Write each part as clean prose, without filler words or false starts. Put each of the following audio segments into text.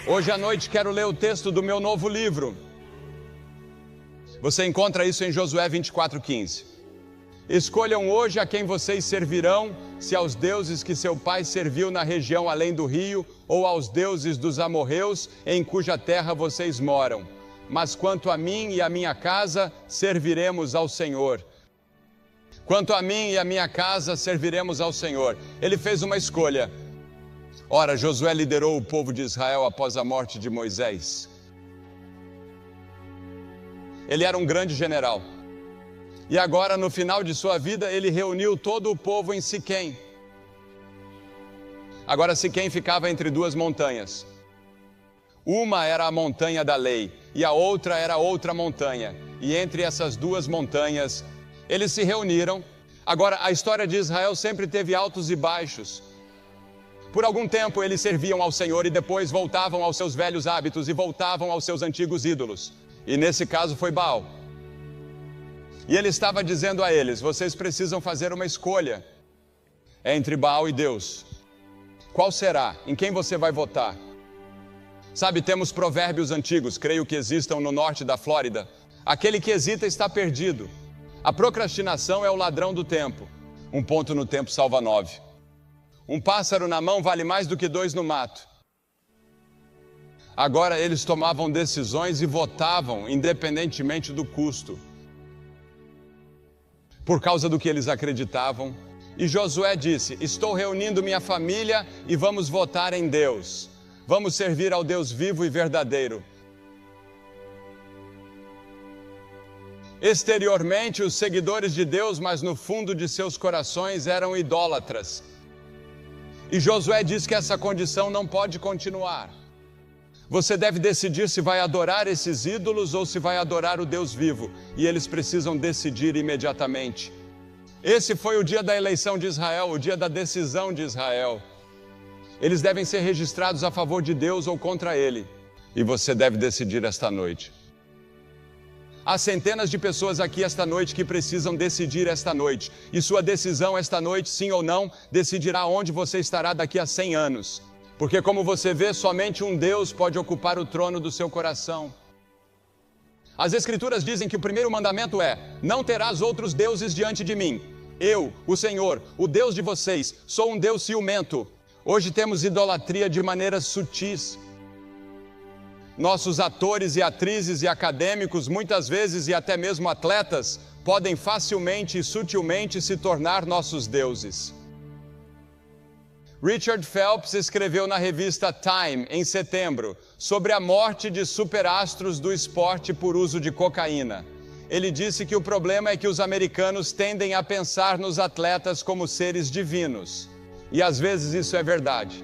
Hoje à noite quero ler o texto do meu novo livro. Você encontra isso em Josué 24:15. Escolham hoje a quem vocês servirão, se aos deuses que seu pai serviu na região além do rio, ou aos deuses dos amorreus, em cuja terra vocês moram. Mas quanto a mim e a minha casa, serviremos ao Senhor. Quanto a mim e a minha casa, serviremos ao Senhor. Ele fez uma escolha. Ora, Josué liderou o povo de Israel após a morte de Moisés. Ele era um grande general. E agora, no final de sua vida, ele reuniu todo o povo em Siquém. Agora, Siquém ficava entre duas montanhas. Uma era a montanha da lei, e a outra era outra montanha. E entre essas duas montanhas, eles se reuniram. Agora, a história de Israel sempre teve altos e baixos. Por algum tempo, eles serviam ao Senhor e depois voltavam aos seus velhos hábitos e voltavam aos seus antigos ídolos. E nesse caso foi Baal. E ele estava dizendo a eles: vocês precisam fazer uma escolha entre Baal e Deus. Qual será? Em quem você vai votar? Sabe, temos provérbios antigos, creio que existam no norte da Flórida. Aquele que hesita está perdido. A procrastinação é o ladrão do tempo. Um ponto no tempo salva 9. Um pássaro na mão vale mais do que 2 no mato. Agora eles tomavam decisões e votavam independentemente do custo, por causa do que eles acreditavam. E Josué disse: estou reunindo minha família e vamos votar em Deus. Vamos servir ao Deus vivo e verdadeiro. Exteriormente, os seguidores de Deus, mas no fundo de seus corações eram idólatras. E Josué diz que essa condição não pode continuar. Você deve decidir se vai adorar esses ídolos ou se vai adorar o Deus vivo. E eles precisam decidir imediatamente. Esse foi o dia da eleição de Israel, o dia da decisão de Israel. Eles devem ser registrados a favor de Deus ou contra Ele. E você deve decidir esta noite. Há centenas de pessoas aqui esta noite que precisam decidir esta noite. E sua decisão esta noite, sim ou não, decidirá onde você estará daqui a 100 anos. Porque, como você vê, somente um Deus pode ocupar o trono do seu coração. As Escrituras dizem que o primeiro mandamento é: não terás outros deuses diante de mim. Eu, o Senhor, o Deus de vocês, sou um Deus ciumento. Hoje temos idolatria de maneiras sutis. Nossos atores e atrizes e acadêmicos, muitas vezes e até mesmo atletas, podem facilmente e sutilmente se tornar nossos deuses. Richard Phelps escreveu na revista Time, em setembro, sobre a morte de superastros do esporte por uso de cocaína. Ele disse que o problema é que os americanos tendem a pensar nos atletas como seres divinos. E às vezes isso é verdade.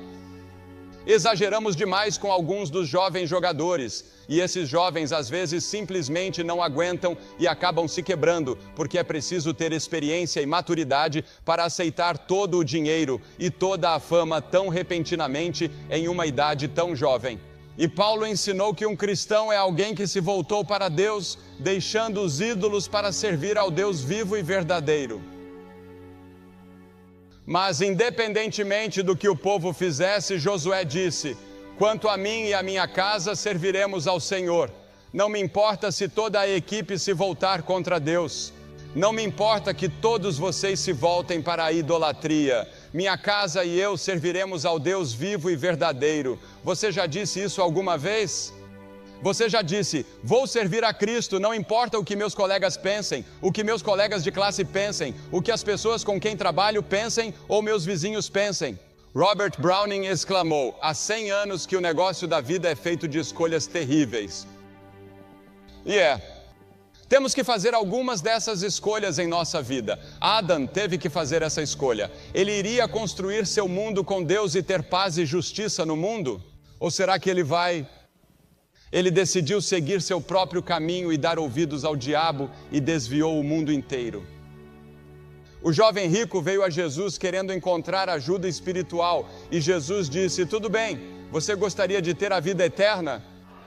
Exageramos demais com alguns dos jovens jogadores, e esses jovens às vezes simplesmente não aguentam e acabam se quebrando, porque é preciso ter experiência e maturidade para aceitar todo o dinheiro e toda a fama tão repentinamente em uma idade tão jovem. E Paulo ensinou que um cristão é alguém que se voltou para Deus, deixando os ídolos para servir ao Deus vivo e verdadeiro. Mas, independentemente do que o povo fizesse, Josué disse: quanto a mim e a minha casa, serviremos ao Senhor. Não me importa se toda a equipe se voltar contra Deus. Não me importa que todos vocês se voltem para a idolatria. Minha casa e eu serviremos ao Deus vivo e verdadeiro. Você já disse isso alguma vez? Você já disse: vou servir a Cristo, não importa o que meus colegas pensem, o que meus colegas de classe pensem, o que as pessoas com quem trabalho pensem ou meus vizinhos pensem. Robert Browning exclamou: há 100 anos que o negócio da vida é feito de escolhas terríveis. Temos que fazer algumas dessas escolhas em nossa vida. Adam teve que fazer essa escolha. Ele iria construir seu mundo com Deus e ter paz e justiça no mundo? Ou será que ele decidiu seguir seu próprio caminho e dar ouvidos ao diabo e desviou o mundo inteiro? O jovem rico veio a Jesus querendo encontrar ajuda espiritual e Jesus disse: tudo bem, você gostaria de ter a vida eterna?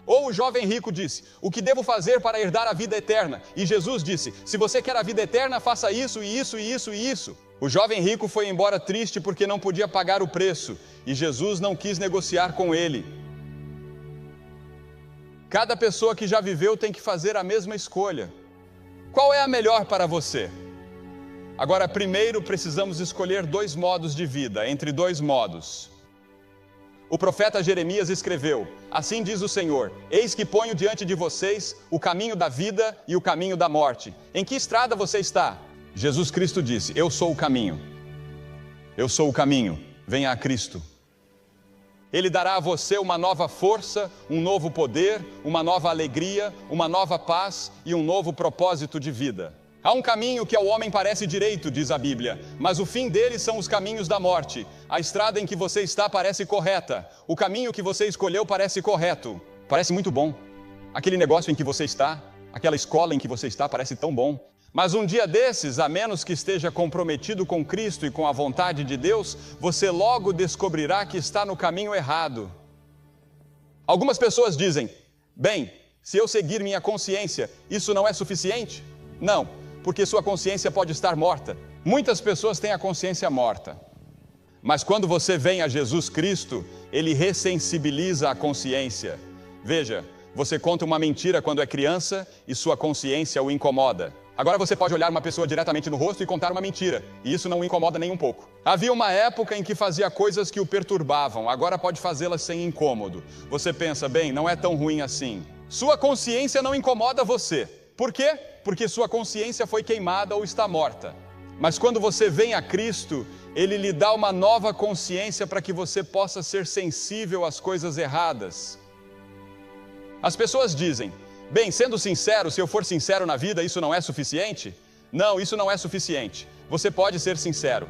Ou o jovem rico disse: o que devo fazer para herdar a vida eterna? E Jesus disse: se você quer a vida eterna, faça isso e isso e isso e isso. O jovem rico foi embora triste porque não podia pagar o preço e Jesus não quis negociar com ele. Cada pessoa que já viveu tem que fazer a mesma escolha. Qual é a melhor para você? Agora, primeiro precisamos escolher 2 modos de vida, entre 2 modos. O profeta Jeremias escreveu: assim diz o Senhor, eis que ponho diante de vocês o caminho da vida e o caminho da morte. Em que estrada você está? Jesus Cristo disse: eu sou o caminho. Eu sou o caminho, venha a Cristo. Ele dará a você uma nova força, um novo poder, uma nova alegria, uma nova paz e um novo propósito de vida. Há um caminho que ao homem parece direito, diz a Bíblia, mas o fim dele são os caminhos da morte. A estrada em que você está parece correta. O caminho que você escolheu parece correto. Parece muito bom. Aquele negócio em que você está, aquela escola em que você está parece tão bom. Mas um dia desses, a menos que esteja comprometido com Cristo e com a vontade de Deus, você logo descobrirá que está no caminho errado. Algumas pessoas dizem: bem, se eu seguir minha consciência, isso não é suficiente? Não, porque sua consciência pode estar morta. Muitas pessoas têm a consciência morta. Mas quando você vem a Jesus Cristo, Ele ressensibiliza a consciência. Veja, você conta uma mentira quando é criança e sua consciência o incomoda. Agora você pode olhar uma pessoa diretamente no rosto e contar uma mentira, e isso não o incomoda nem um pouco. Havia uma época em que fazia coisas que o perturbavam, agora pode fazê-las sem incômodo. Você pensa, bem, não é tão ruim assim. Sua consciência não incomoda você. Por quê? Porque sua consciência foi queimada ou está morta. Mas quando você vem a Cristo, Ele lhe dá uma nova consciência para que você possa ser sensível às coisas erradas. As pessoas dizem: bem, sendo sincero, se eu for sincero na vida, isso não é suficiente? Não, isso não é suficiente. Você pode ser sincero.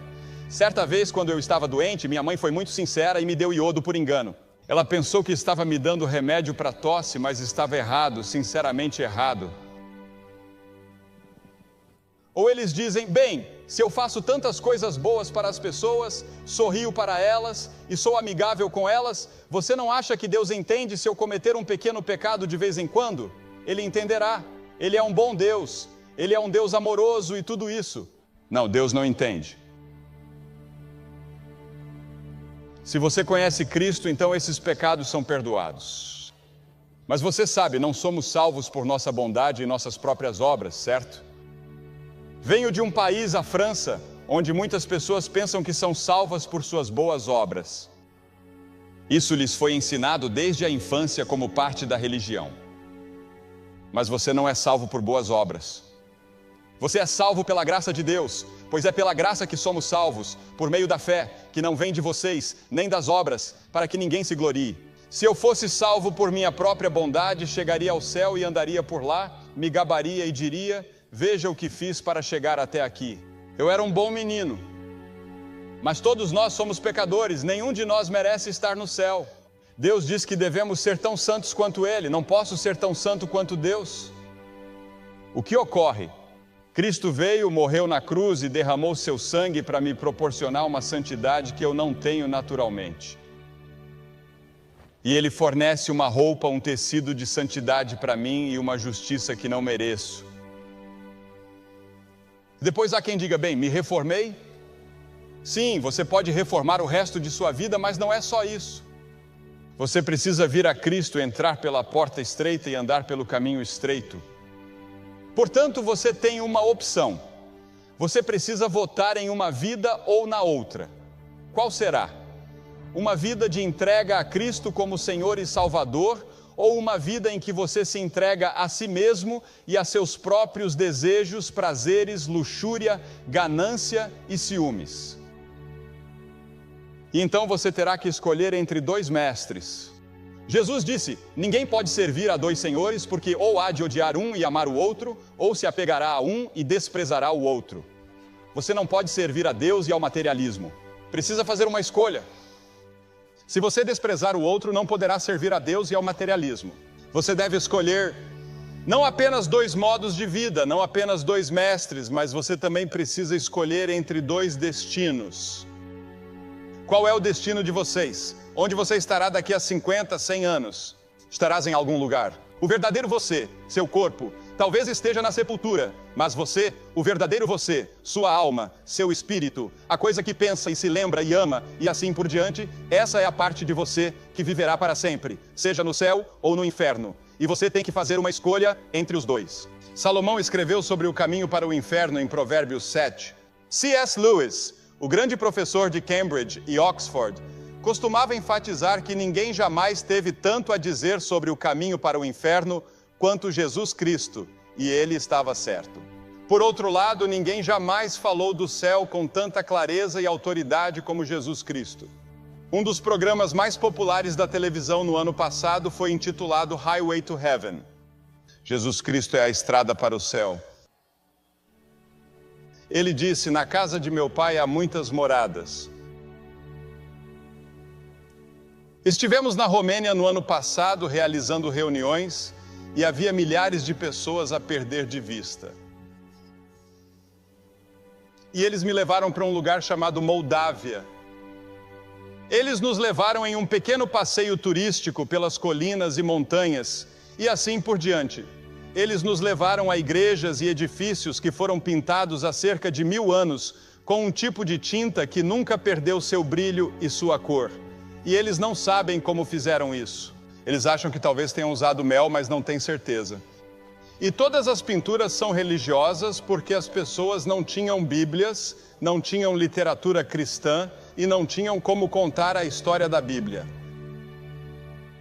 Certa vez, quando eu estava doente, minha mãe foi muito sincera e me deu iodo por engano. Ela pensou que estava me dando remédio para tosse, mas estava errado, sinceramente errado. Ou eles dizem: bem, se eu faço tantas coisas boas para as pessoas, sorrio para elas e sou amigável com elas, você não acha que Deus entende se eu cometer um pequeno pecado de vez em quando? Ele entenderá. Ele é um bom Deus. Ele é um Deus amoroso e tudo isso. Não, Deus não entende. Se você conhece Cristo, então esses pecados são perdoados. Mas você sabe, não somos salvos por nossa bondade e nossas próprias obras, certo? Venho de um país, a França, onde muitas pessoas pensam que são salvas por suas boas obras. Isso lhes foi ensinado desde a infância como parte da religião. Mas você não é salvo por boas obras. Você é salvo pela graça de Deus, pois é pela graça que somos salvos, por meio da fé, que não vem de vocês, nem das obras, para que ninguém se glorie. Se eu fosse salvo por minha própria bondade, chegaria ao céu e andaria por lá, me gabaria e diria: veja o que fiz para chegar até aqui. Eu era um bom menino. Mas todos nós somos pecadores, nenhum de nós merece estar no céu. Deus diz que devemos ser tão santos quanto Ele, não posso ser tão santo quanto Deus. O que ocorre? Cristo veio, morreu na cruz e derramou seu sangue para me proporcionar uma santidade que eu não tenho naturalmente. E Ele fornece uma roupa, um tecido de santidade para mim e uma justiça que não mereço. Depois há quem diga: bem, me reformei? Sim, você pode reformar o resto de sua vida, mas não é só isso. Você precisa vir a Cristo, entrar pela porta estreita e andar pelo caminho estreito. Portanto, você tem uma opção. Você precisa votar em uma vida ou na outra. Qual será? Uma vida de entrega a Cristo como Senhor e Salvador, ou uma vida em que você se entrega a si mesmo e a seus próprios desejos, prazeres, luxúria, ganância e ciúmes? E então você terá que escolher entre 2 mestres. Jesus disse: ninguém pode servir a 2 senhores, porque ou há de odiar um e amar o outro, ou se apegará a um e desprezará o outro. Você não pode servir a Deus e ao materialismo. Precisa fazer uma escolha. Se você desprezar o outro, não poderá servir a Deus e ao materialismo. Você deve escolher não apenas 2 modos de vida, não apenas 2 mestres, mas você também precisa escolher entre 2 destinos. Qual é o destino de vocês? Onde você estará daqui a 50, 100 anos? Estarás em algum lugar. O verdadeiro você, seu corpo, talvez esteja na sepultura, mas você, o verdadeiro você, sua alma, seu espírito, a coisa que pensa e se lembra e ama e assim por diante, essa é a parte de você que viverá para sempre, seja no céu ou no inferno. e você tem que fazer uma escolha entre os dois. Salomão escreveu sobre o caminho para o inferno em Provérbios 7. C.S. Lewis, o grande professor de Cambridge e Oxford, costumava enfatizar que ninguém jamais teve tanto a dizer sobre o caminho para o inferno quanto Jesus Cristo, e ele estava certo. Por outro lado, ninguém jamais falou do céu com tanta clareza e autoridade como Jesus Cristo. Um dos programas mais populares da televisão no ano passado foi intitulado Highway to Heaven. Jesus Cristo é a estrada para o céu. Ele disse: na casa de meu pai há muitas moradas. Estivemos na Romênia no ano passado realizando reuniões e havia milhares de pessoas a perder de vista. E eles me levaram para um lugar chamado Moldávia. Eles nos levaram em um pequeno passeio turístico pelas colinas e montanhas e assim por diante. Eles nos levaram a igrejas e edifícios que foram pintados há cerca de 1000 anos com um tipo de tinta que nunca perdeu seu brilho e sua cor. E eles não sabem como fizeram isso. Eles acham que talvez tenham usado mel, mas não têm certeza. E todas as pinturas são religiosas porque as pessoas não tinham Bíblias, não tinham literatura cristã e não tinham como contar a história da Bíblia.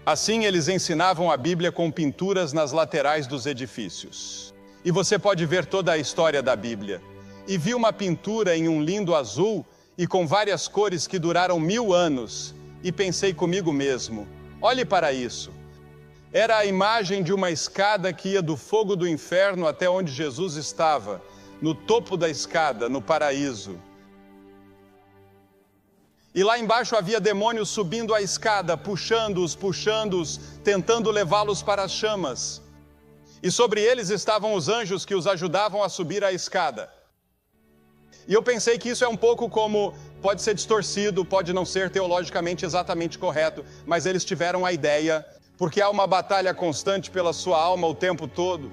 Assim, eles ensinavam a Bíblia com pinturas nas laterais dos edifícios. E você pode ver toda a história da Bíblia. E vi uma pintura em um lindo azul e com várias cores que duraram 1000 anos. E pensei comigo mesmo, olhe para isso. Era a imagem de uma escada que ia do fogo do inferno até onde Jesus estava, no topo da escada, no paraíso. E lá embaixo havia demônios subindo a escada, puxando-os, tentando levá-los para as chamas. E sobre eles estavam os anjos que os ajudavam a subir a escada. E eu pensei que isso é um pouco como, pode ser distorcido, pode não ser teologicamente exatamente correto, mas eles tiveram a ideia, porque há uma batalha constante pela sua alma o tempo todo.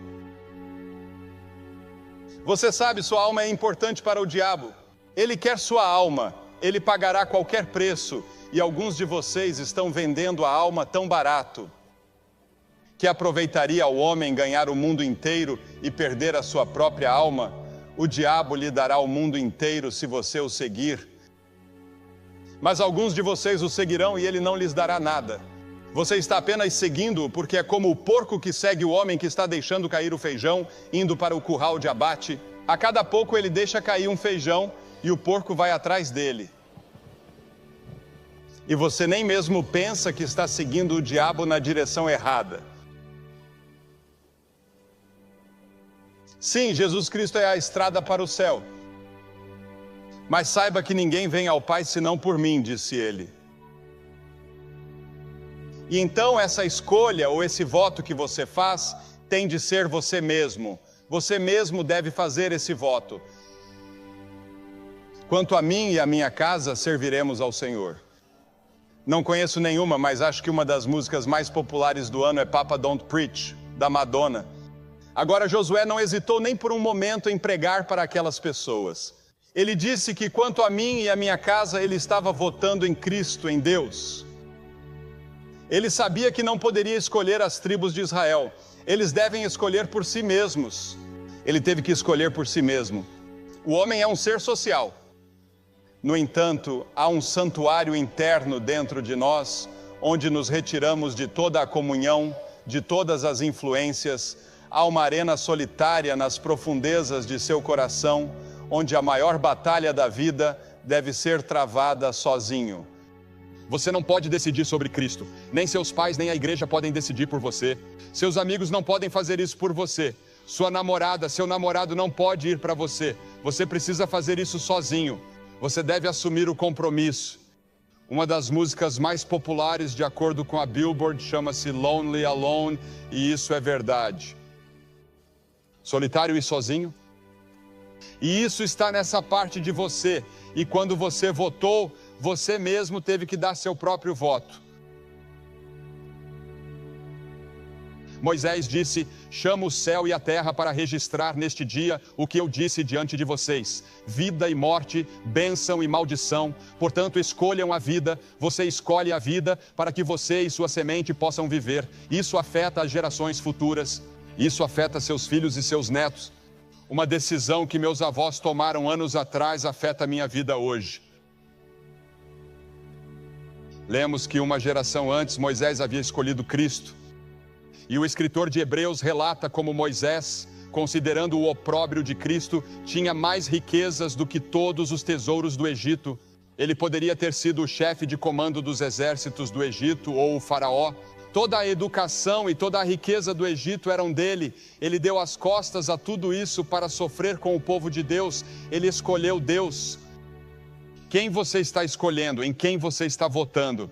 Você sabe, sua alma é importante para o diabo. Ele quer sua alma, ele pagará qualquer preço, e alguns de vocês estão vendendo a alma tão barato, que aproveitaria ao homem ganhar o mundo inteiro e perder a sua própria alma. O diabo lhe dará o mundo inteiro se você o seguir. Mas alguns de vocês o seguirão e ele não lhes dará nada. Você está apenas seguindo-o porque é como o porco que segue o homem que está deixando cair o feijão, indo para o curral de abate. A cada pouco ele deixa cair um feijão e o porco vai atrás dele. E você nem mesmo pensa que está seguindo o diabo na direção errada. Sim, Jesus Cristo é a estrada para o céu. Mas saiba que ninguém vem ao Pai senão por mim, disse ele. E então essa escolha ou esse voto que você faz tem de ser você mesmo. Você mesmo deve fazer esse voto. Quanto a mim e a minha casa, serviremos ao Senhor. Não conheço nenhuma, mas acho que uma das músicas mais populares do ano é Papa Don't Preach, da Madonna. Agora, Josué não hesitou nem por um momento em pregar para aquelas pessoas. Ele disse que quanto a mim e a minha casa, ele estava votando em Cristo, em Deus. Ele sabia que não poderia escolher as tribos de Israel. Eles devem escolher por si mesmos. Ele teve que escolher por si mesmo. O homem é um ser social. No entanto, há um santuário interno dentro de nós, onde nos retiramos de toda a comunhão, de todas as influências. Há uma arena solitária nas profundezas de seu coração, onde a maior batalha da vida deve ser travada sozinho. Você não pode decidir sobre Cristo. Nem seus pais, nem a igreja podem decidir por você. Seus amigos não podem fazer isso por você. Sua namorada, seu namorado não pode ir para você. Você precisa fazer isso sozinho. Você deve assumir o compromisso. Uma das músicas mais populares, de acordo com a Billboard, chama-se Lonely Alone, e isso é verdade. Solitário e sozinho? E isso está nessa parte de você. E quando você votou, você mesmo teve que dar seu próprio voto. Moisés disse: chamo o céu e a terra para registrar neste dia o que eu disse diante de vocês: vida e morte, bênção e maldição. Portanto, escolham a vida, você escolhe a vida para que você e sua semente possam viver. Isso afeta as gerações futuras, isso afeta seus filhos e seus netos. Uma decisão que meus avós tomaram anos atrás afeta a minha vida hoje. Lemos que uma geração antes Moisés havia escolhido Cristo. E o escritor de Hebreus relata como Moisés, considerando o opróbrio de Cristo, tinha mais riquezas do que todos os tesouros do Egito. Ele poderia ter sido o chefe de comando dos exércitos do Egito ou o faraó. Toda a educação e toda a riqueza do Egito eram dele. Ele deu as costas a tudo isso para sofrer com o povo de Deus. Ele escolheu Deus. Quem você está escolhendo? Em quem você está votando?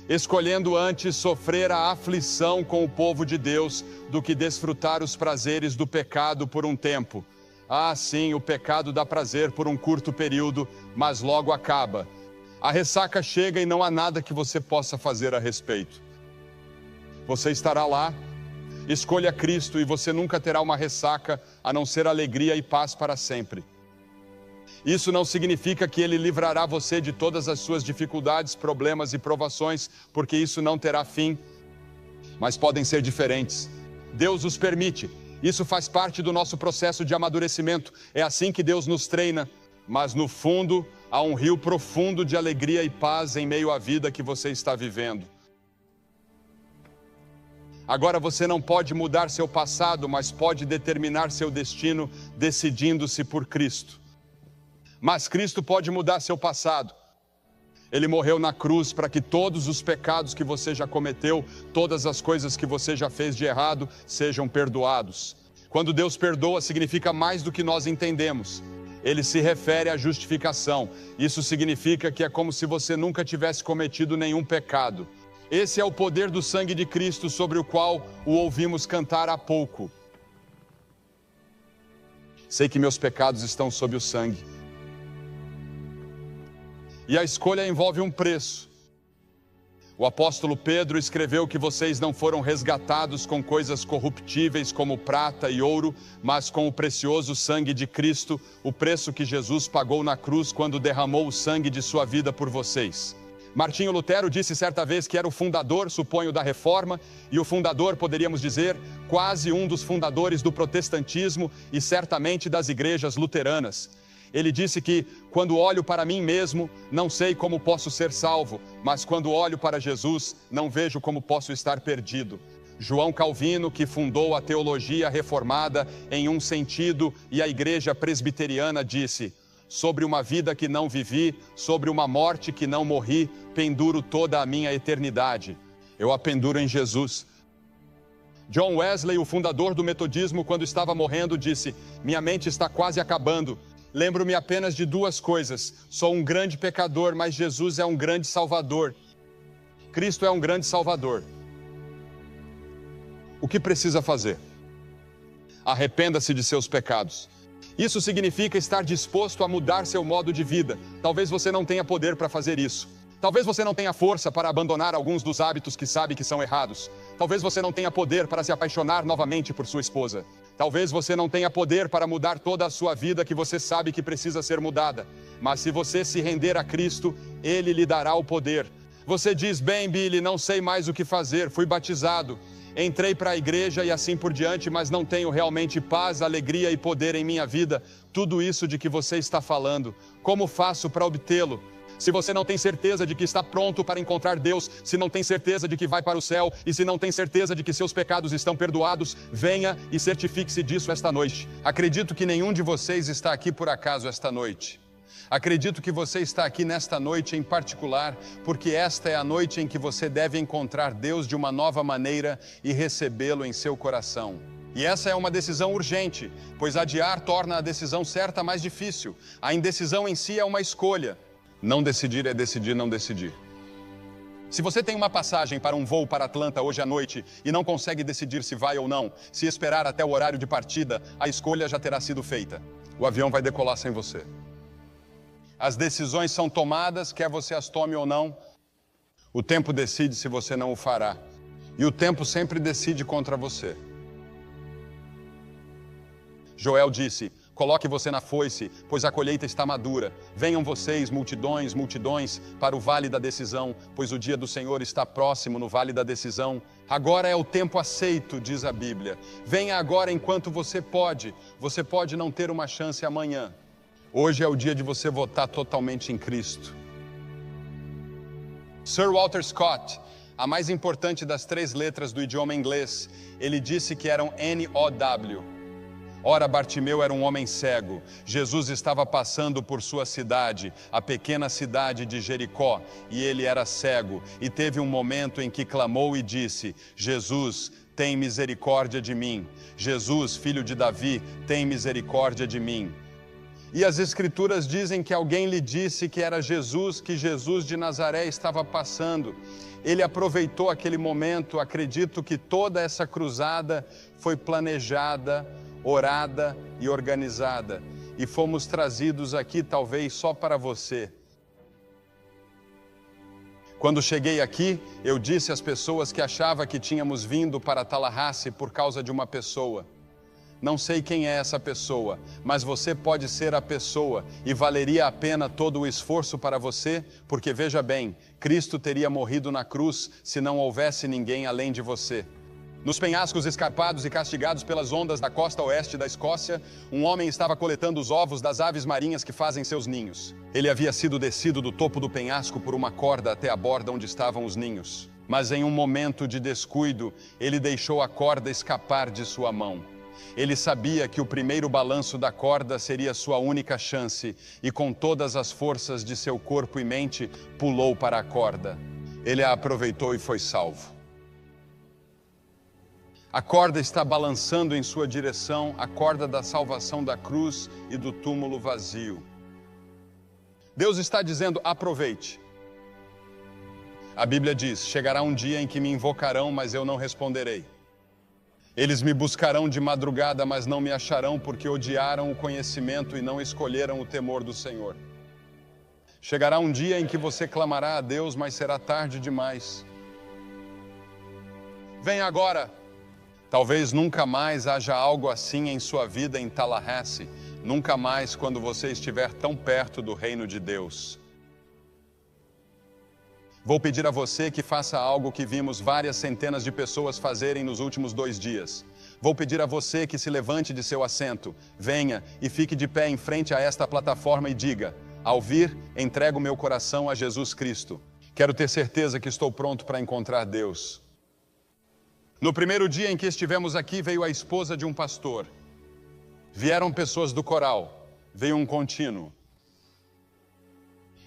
Escolhendo antes sofrer a aflição com o povo de Deus do que desfrutar os prazeres do pecado por um tempo. Ah, sim, o pecado dá prazer por um curto período, mas logo acaba. A ressaca chega e não há nada que você possa fazer a respeito. Você estará lá, escolha Cristo e você nunca terá uma ressaca, a não ser alegria e paz para sempre. Isso não significa que Ele livrará você de todas as suas dificuldades, problemas e provações, porque isso não terá fim, mas podem ser diferentes. Deus os permite, isso faz parte do nosso processo de amadurecimento, é assim que Deus nos treina, mas no fundo há um rio profundo de alegria e paz em meio à vida que você está vivendo. Agora você não pode mudar seu passado, mas pode determinar seu destino decidindo-se por Cristo. Mas Cristo pode mudar seu passado. Ele morreu na cruz para que todos os pecados que você já cometeu, todas as coisas que você já fez de errado, sejam perdoados. Quando Deus perdoa, significa mais do que nós entendemos. Ele se refere à justificação. Isso significa que é como se você nunca tivesse cometido nenhum pecado. Esse é o poder do sangue de Cristo sobre o qual o ouvimos cantar há pouco. Sei que meus pecados estão sob o sangue. E a escolha envolve um preço. O apóstolo Pedro escreveu que vocês não foram resgatados com coisas corruptíveis como prata e ouro, mas com o precioso sangue de Cristo, o preço que Jesus pagou na cruz quando derramou o sangue de sua vida por vocês. Martinho Lutero disse certa vez que era o fundador, suponho, da Reforma, e o fundador, poderíamos dizer, quase um dos fundadores do protestantismo e certamente das igrejas luteranas. Ele disse que, quando olho para mim mesmo, não sei como posso ser salvo, mas quando olho para Jesus, não vejo como posso estar perdido. João Calvino, que fundou a teologia reformada em um sentido, e a igreja presbiteriana, disse: sobre uma vida que não vivi, sobre uma morte que não morri, penduro toda a minha eternidade. Eu a penduro em Jesus. John Wesley, o fundador do metodismo, quando estava morrendo, disse: minha mente está quase acabando. Lembro-me apenas de duas coisas. Sou um grande pecador, mas Jesus é um grande Salvador. Cristo é um grande Salvador. O que precisa fazer? Arrependa-se de seus pecados. Isso significa estar disposto a mudar seu modo de vida. Talvez você não tenha poder para fazer isso. Talvez você não tenha força para abandonar alguns dos hábitos que sabe que são errados. Talvez você não tenha poder para se apaixonar novamente por sua esposa. Talvez você não tenha poder para mudar toda a sua vida que você sabe que precisa ser mudada. Mas se você se render a Cristo, Ele lhe dará o poder. Você diz: bem, Billy, não sei mais o que fazer, fui batizado, entrei para a igreja e assim por diante, mas não tenho realmente paz, alegria e poder em minha vida. Tudo isso de que você está falando, como faço para obtê-lo? Se você não tem certeza de que está pronto para encontrar Deus, se não tem certeza de que vai para o céu e se não tem certeza de que seus pecados estão perdoados, venha e certifique-se disso esta noite. Acredito que nenhum de vocês está aqui por acaso esta noite. Acredito que você está aqui nesta noite em particular, porque esta é a noite em que você deve encontrar Deus de uma nova maneira e recebê-lo em seu coração. E essa é uma decisão urgente, pois adiar torna a decisão certa mais difícil. A indecisão em si é uma escolha. Não decidir é decidir não decidir. Se você tem uma passagem para um voo para Atlanta hoje à noite e não consegue decidir se vai ou não, se esperar até o horário de partida, a escolha já terá sido feita. O avião vai decolar sem você. As decisões são tomadas, quer você as tome ou não. O tempo decide se você não o fará. E o tempo sempre decide contra você. Joel disse: coloque você na foice, pois a colheita está madura. Venham vocês, multidões, multidões, para o vale da decisão, pois o dia do Senhor está próximo no vale da decisão. Agora é o tempo aceito, diz a Bíblia. Venha agora enquanto você pode. Você pode não ter uma chance amanhã. Hoje é o dia de você votar totalmente em Cristo. Sir Walter Scott, a mais importante das 3 letras do idioma inglês, ele disse que eram N-O-W. Ora, Bartimeu era um homem cego. Jesus estava passando por sua cidade, a pequena cidade de Jericó, e ele era cego. E teve um momento em que clamou e disse: Jesus, tem misericórdia de mim. Jesus, filho de Davi, tem misericórdia de mim. E as Escrituras dizem que alguém lhe disse que era Jesus, que Jesus de Nazaré estava passando. Ele aproveitou aquele momento. Acredito que toda essa cruzada foi planejada, orada e organizada. E fomos trazidos aqui talvez só para você. Quando cheguei aqui, eu disse às pessoas que achava que tínhamos vindo para Tallahassee por causa de uma pessoa. Não sei quem é essa pessoa, mas você pode ser a pessoa e valeria a pena todo o esforço para você, porque veja bem, Cristo teria morrido na cruz se não houvesse ninguém além de você. Nos penhascos escarpados e castigados pelas ondas da costa oeste da Escócia, um homem estava coletando os ovos das aves marinhas que fazem seus ninhos. Ele havia sido descido do topo do penhasco por uma corda até a borda onde estavam os ninhos. Mas em um momento de descuido, ele deixou a corda escapar de sua mão. Ele sabia que o primeiro balanço da corda seria sua única chance e com todas as forças de seu corpo e mente, pulou para a corda. Ele a aproveitou e foi salvo. A corda está balançando em sua direção, a corda da salvação da cruz e do túmulo vazio. Deus está dizendo: aproveite. A Bíblia diz: chegará um dia em que me invocarão, mas eu não responderei. Eles me buscarão de madrugada, mas não me acharão, porque odiaram o conhecimento e não escolheram o temor do Senhor. Chegará um dia em que você clamará a Deus, mas será tarde demais. Vem agora. Talvez nunca mais haja algo assim em sua vida em Tallahassee. Nunca mais quando você estiver tão perto do reino de Deus. Vou pedir a você que faça algo que vimos várias centenas de pessoas fazerem nos últimos 2 dias. Vou pedir a você que se levante de seu assento, venha e fique de pé em frente a esta plataforma e diga: ao vir, entrego meu coração a Jesus Cristo. Quero ter certeza que estou pronto para encontrar Deus. No primeiro dia em que estivemos aqui, veio a esposa de um pastor. Vieram pessoas do coral, veio um contínuo.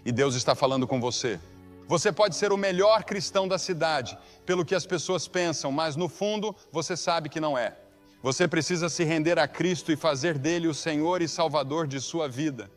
E Deus está falando com você. Você pode ser o melhor cristão da cidade, pelo que as pessoas pensam, mas no fundo você sabe que não é. Você precisa se render a Cristo e fazer dele o Senhor e Salvador de sua vida.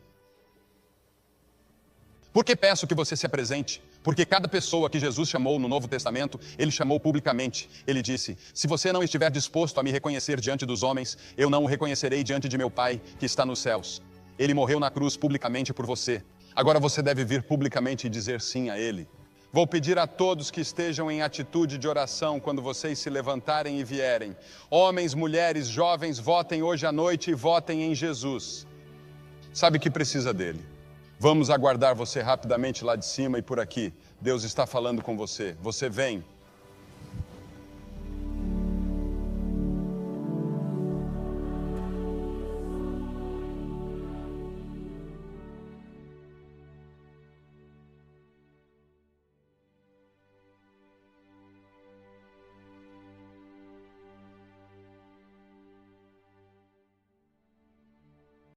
Por que peço que você se apresente? Porque cada pessoa que Jesus chamou no Novo Testamento, ele chamou publicamente. Ele disse: se você não estiver disposto a me reconhecer diante dos homens, eu não o reconhecerei diante de meu Pai que está nos céus. Ele morreu na cruz publicamente por você. Agora você deve vir publicamente e dizer sim a Ele. Vou pedir a todos que estejam em atitude de oração quando vocês se levantarem e vierem. Homens, mulheres, jovens, votem hoje à noite e votem em Jesus. Sabe que precisa dele. Vamos aguardar você rapidamente lá de cima e por aqui. Deus está falando com você. Você vem.